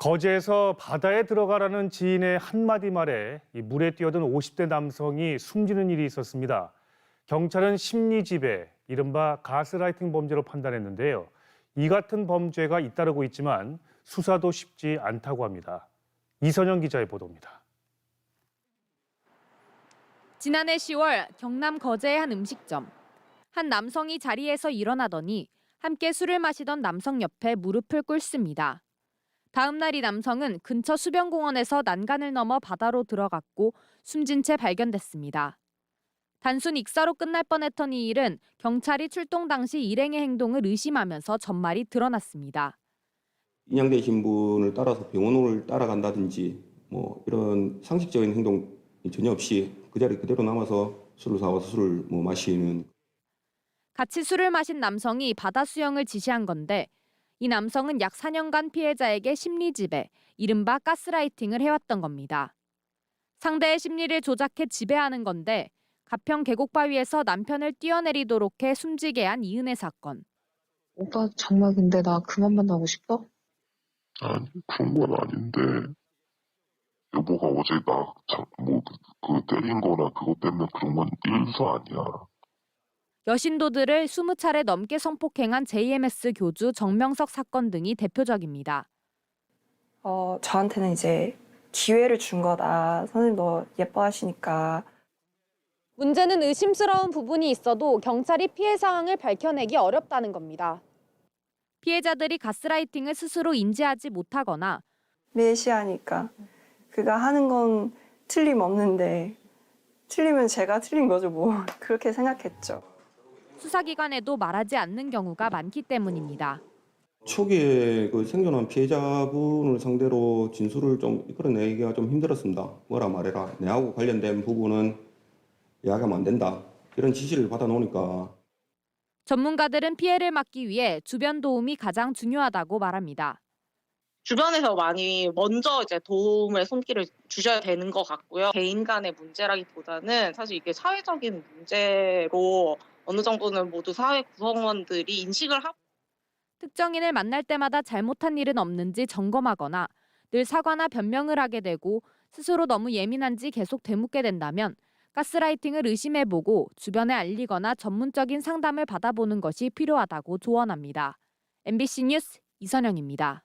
거제에서 바다에 들어가라는 지인의 한마디 말에 물에 뛰어든 50대 남성이 숨지는 일이 있었습니다. 경찰은 심리 지배, 이른바 가스라이팅 범죄로 판단했는데요. 이 같은 범죄가 잇따르고 있지만 수사도 쉽지 않다고 합니다. 이선영 기자의 보도입니다. 지난해 10월 경남 거제의 한 음식점. 한 남성이 자리에서 일어나더니 함께 술을 마시던 남성 옆에 무릎을 꿇습니다. 다음 날 이 남성은 근처 수변공원에서 난간을 넘어 바다로 들어갔고 숨진 채 발견됐습니다. 단순 익사로 끝날 뻔했던 이 일은 경찰이 출동 당시 일행의 행동을 의심하면서 전말이 드러났습니다. 인양되신 분을 따라서 병원을 따라간다든지 이런 상식적인 행동이 전혀 없이 그 자리 그대로 남아서 술을 사와서 술을 마시는. 같이 술을 마신 남성이 바다 수영을 지시한 건데 이 남성은 약 4년간 피해자에게 심리 지배, 이른바 가스라이팅을 해왔던 겁니다. 상대의 심리를 조작해 지배하는 건데 가평 계곡바위에서 남편을 뛰어내리도록 해 숨지게 한 이은혜 사건. 오빠 정말 근데 나 그만 만나고 싶어? 아니, 그런 건 아닌데, 여보가 어제 때린 거나 그것 때문에 그런 건 일도 아니야. 여신도들을 20차례 넘게 성폭행한 JMS 교주 정명석 사건 등이 대표적입니다. 저한테는 이제 기회를 준 거다. 선생님 너 예뻐하시니까. 문제는 의심스러운 부분이 있어도 경찰이 피해 상황을 밝혀내기 어렵다는 겁니다. 피해자들이 가스라이팅을 스스로 인지하지 못하거나 메시아니까 그가 하는 건 틀림없는데 틀리면 제가 틀린 거죠 뭐. 그렇게 생각했죠. 수사기관에도 말하지 않는 경우가 많기 때문입니다. 초기에 그 생존한 피해자분을 상대로 진술을 좀 이끌어내기가 좀 힘들었습니다. 뭐라 말해라. 내하고 관련된 부분은 이야기하면 안 된다. 이런 지시를 받아놓으니까. 전문가들은 피해를 막기 위해 주변 도움이 가장 중요하다고 말합니다. 주변에서 많이 먼저 이제 도움의 손길을 주셔야 되는 것 같고요. 개인 간의 문제라기보다는 사실 이게 사회적인 문제로 어느 정도는 모두 사회 구성원들이 인식을 하고 특정인을 만날 때마다 잘못한 일은 없는지 점검하거나 늘 사과나 변명을 하게 되고 스스로 너무 예민한지 계속 되묻게 된다면 가스라이팅을 의심해보고 주변에 알리거나 전문적인 상담을 받아보는 것이 필요하다고 조언합니다. MBC 뉴스 이선영입니다.